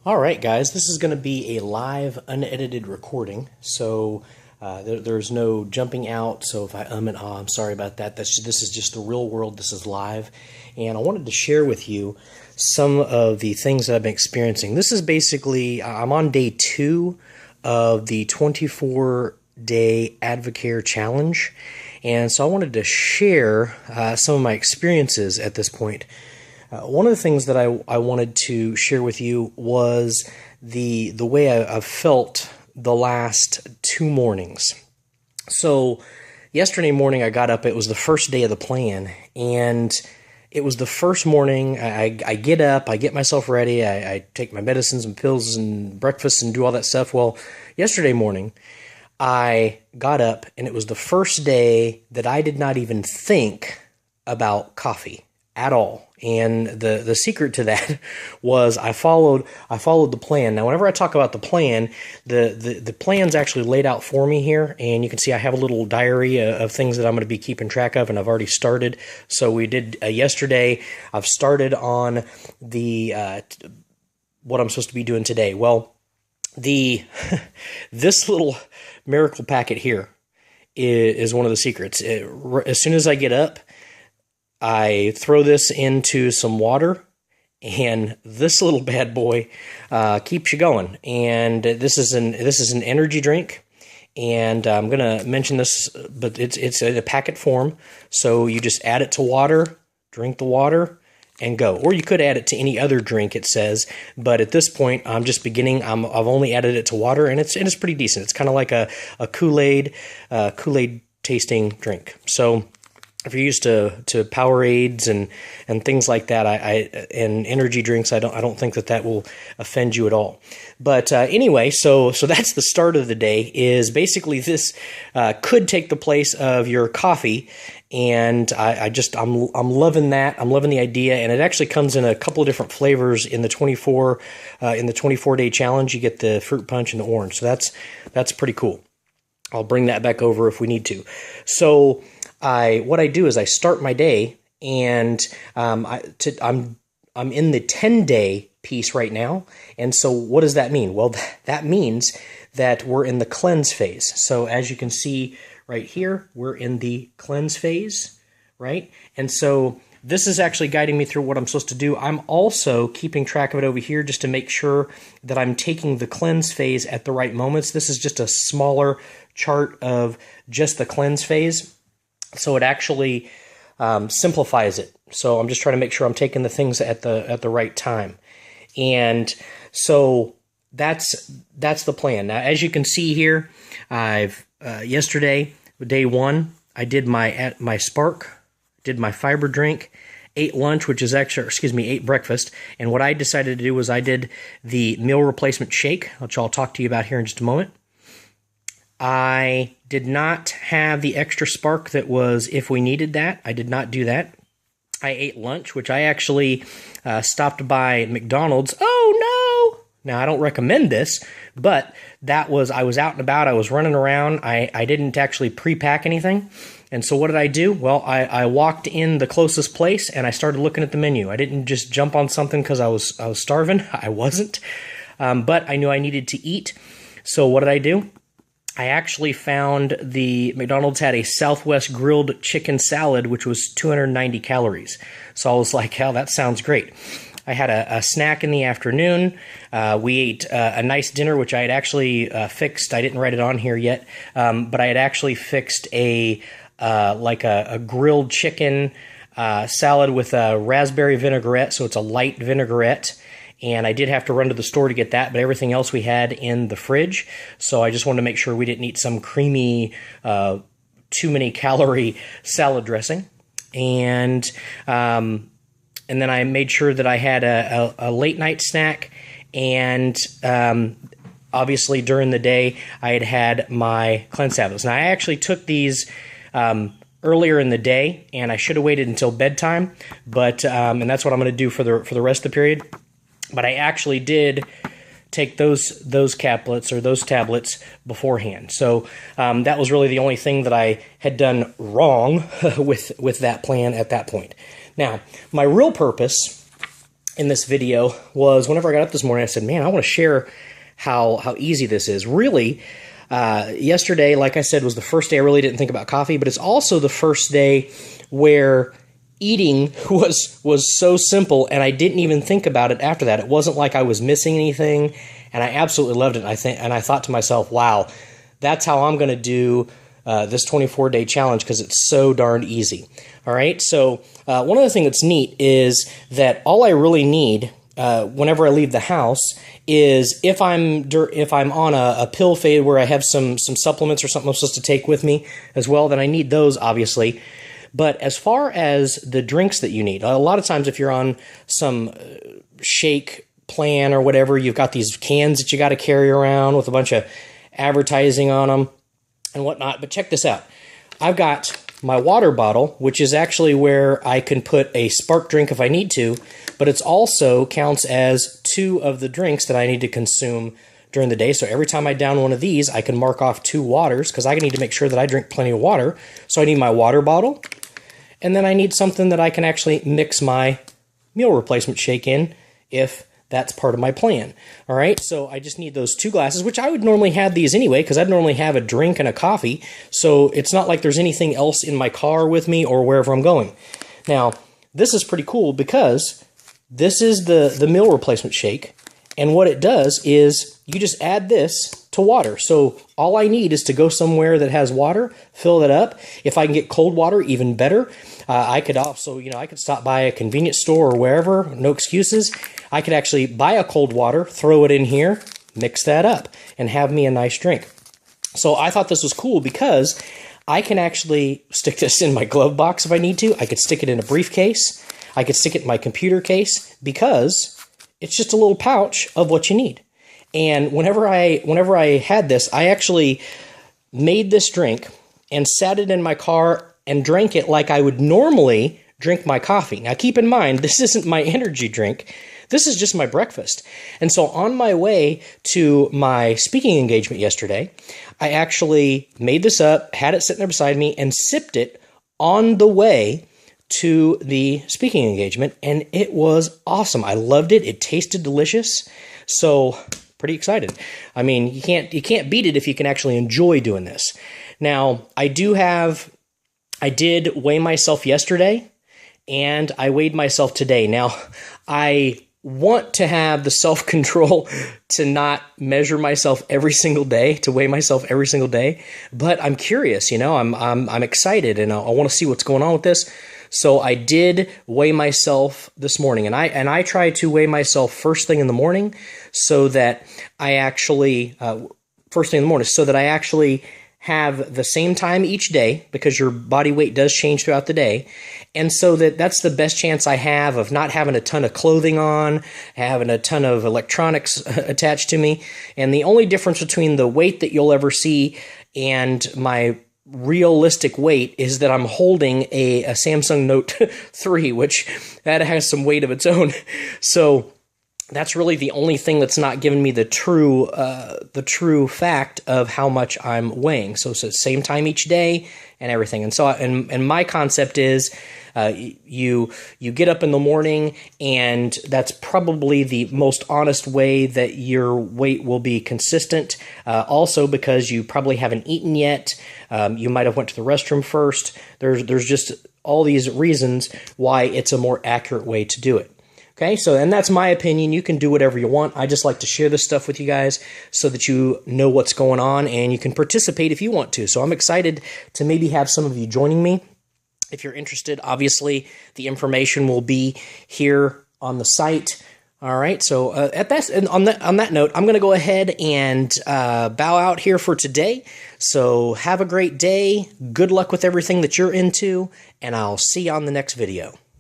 All right, guys, this is going to be a live, unedited recording, so there's no jumping out, so if I and ah, I'm sorry about that. This is just the real world. This is live, and I wanted to share with you some of the things that I've been experiencing. This is basically, I'm on day 2 of the 24-day Advocare challenge, and so I wanted to share some of my experiences at this point. One of the things that I wanted to share with you was the way I've felt the last 2 mornings. So yesterday morning I got up, it was the first day of the plan, and it was the first morning I get up, I get myself ready, I take my medicines and pills and breakfast and do all that stuff. Well, yesterday morning I got up, and it was the first day that I did not even think about coffee at all. And the secret to that was I followed the plan. Now, whenever I talk about the plan, the plan's actually laid out for me here, and you can see I have a little diary of things that I'm going to be keeping track of, and I've already started. So we did yesterday. I've started on the what I'm supposed to be doing today. Well, this little miracle packet here is one of the secrets. As soon as I get up, I throw this into some water, and this little bad boy keeps you going. And this is an energy drink, and I'm gonna mention this, but it's in a packet form. So you just add it to water, drink the water, and go. Or you could add it to any other drink, it says. But at this point, I'm just beginning. I've only added it to water, and it's pretty decent. It's kind of like a Kool-Aid tasting drink. So if you're used to Powerades and things like that, and energy drinks, I don't think that will offend you at all. But anyway, so that's the start of the day. Is basically this could take the place of your coffee, and I'm loving that. I'm loving the idea, and it actually comes in a couple of different flavors in the 24-day challenge. You get the fruit punch and the orange, so that's pretty cool. I'll bring that back over if we need to. So what I do is I start my day, and I'm in the 10-day piece right now. And so what does that mean? Well, that means that we're in the cleanse phase. So as you can see right here, we're in the cleanse phase, right? And so this is actually guiding me through what I'm supposed to do. I'm also keeping track of it over here just to make sure that I'm taking the cleanse phase at the right moments. This is just a smaller chart of just the cleanse phase. So it actually simplifies it. So I'm just trying to make sure I'm taking the things at the right time. And so that's the plan. Now, as you can see here, I've yesterday, day 1, I did my Spark, did my fiber drink, ate lunch, which is ate breakfast. And what I decided to do was I did the meal replacement shake, which I'll talk to you about here in just a moment. I did not have the extra Spark that was if we needed that. I did not do that. I ate lunch, which I actually stopped by McDonald's. Oh, no! Now, I don't recommend this, but I was out and about. I was running around. I didn't actually pre-pack anything. And so what did I do? Well, I walked in the closest place, and I started looking at the menu. I didn't just jump on something because I was starving. I wasn't. But I knew I needed to eat. So what did I do? I actually found the McDonald's had a Southwest grilled chicken salad, which was 290 calories. So I was like, hell, that sounds great. I had a snack in the afternoon. We ate a nice dinner, which I had actually fixed. I didn't write it on here yet, but I had actually fixed a grilled chicken salad with a raspberry vinaigrette, so it's a light vinaigrette. And I did have to run to the store to get that, but everything else we had in the fridge. So I just wanted to make sure we didn't eat some creamy, too many calorie salad dressing. And then I made sure that I had a late night snack. And obviously during the day, I had my cleanse tablets. Now I actually took these earlier in the day, and I should have waited until bedtime. But and that's what I'm going to do for the rest of the period. But I actually did take those tablets beforehand. So that was really the only thing that I had done wrong with that plan at that point. Now, my real purpose in this video was whenever I got up this morning, I said, man, I want to share how easy this is. Really, yesterday, like I said, was the first day I really didn't think about coffee, but it's also the first day where eating was so simple, and I didn't even think about it after that. It wasn't like I was missing anything, and I absolutely loved it. And I thought to myself, wow, that's how I'm going to do this 24-day challenge, because it's so darn easy. All right, so one of the things that's neat is that all I really need whenever I leave the house is if I'm on a pill fade where I have some supplements or something I'm supposed to take with me as well, then I need those, obviously. But as far as the drinks that you need, a lot of times if you're on some shake plan or whatever, you've got these cans that you got to carry around with a bunch of advertising on them and whatnot. But check this out. I've got my water bottle, which is actually where I can put a spark drink if I need to, but it's also counts as 2 of the drinks that I need to consume during the day. So every time I down one of these, I can mark off 2 waters, because I need to make sure that I drink plenty of water. So I need my water bottle, and then I need something that I can actually mix my meal replacement shake in if that's part of my plan. All right, so I just need those 2 glasses, which I would normally have these anyway, because I'd normally have a drink and a coffee. So it's not like there's anything else in my car with me or wherever I'm going. Now, this is pretty cool because this is the meal replacement shake. And what it does is you just add this to water. So all I need is to go somewhere that has water, fill that up. If I can get cold water, even better. I could also, I could stop by a convenience store or wherever, no excuses. I could actually buy a cold water, throw it in here, mix that up, and have me a nice drink. So I thought this was cool because I can actually stick this in my glove box if I need to. I could stick it in a briefcase. I could stick it in my computer case, because it's just a little pouch of what you need. And whenever I had this, I actually made this drink and sat it in my car and drank it like I would normally drink my coffee. Now keep in mind, this isn't my energy drink. This is just my breakfast. And so on my way to my speaking engagement yesterday, I actually made this up, had it sitting there beside me, and sipped it on the way to the speaking engagement, and it was awesome. I loved it. It tasted delicious. So pretty excited. I mean, you can't beat it if you can actually enjoy doing this. Now, I did weigh myself yesterday, and I weighed myself today. Now, I want to have the self-control to not measure myself every single day, to weigh myself every single day, but I'm curious, I'm excited, and I want to see what's going on with this. So I did weigh myself this morning, and I try to weigh myself first thing in the morning, so that I actually have the same time each day, because your body weight does change throughout the day. And so that's the best chance I have of not having a ton of clothing on, having a ton of electronics attached to me. And the only difference between the weight that you'll ever see and my realistic weight is that I'm holding a Samsung Note 3, which that has some weight of its own. So that's really the only thing that's not giving me the true fact of how much I'm weighing. So it's the same time each day and everything. And so, and my concept is, you get up in the morning, and that's probably the most honest way that your weight will be consistent. Also, because you probably haven't eaten yet, you might have went to the restroom first. There's just all these reasons why it's a more accurate way to do it. Okay, so, and that's my opinion. You can do whatever you want. I just like to share this stuff with you guys so that you know what's going on, and you can participate if you want to. So I'm excited to maybe have some of you joining me. If you're interested, obviously, the information will be here on the site. All right, so on that note, I'm going to go ahead and bow out here for today. So have a great day. Good luck with everything that you're into, and I'll see you on the next video.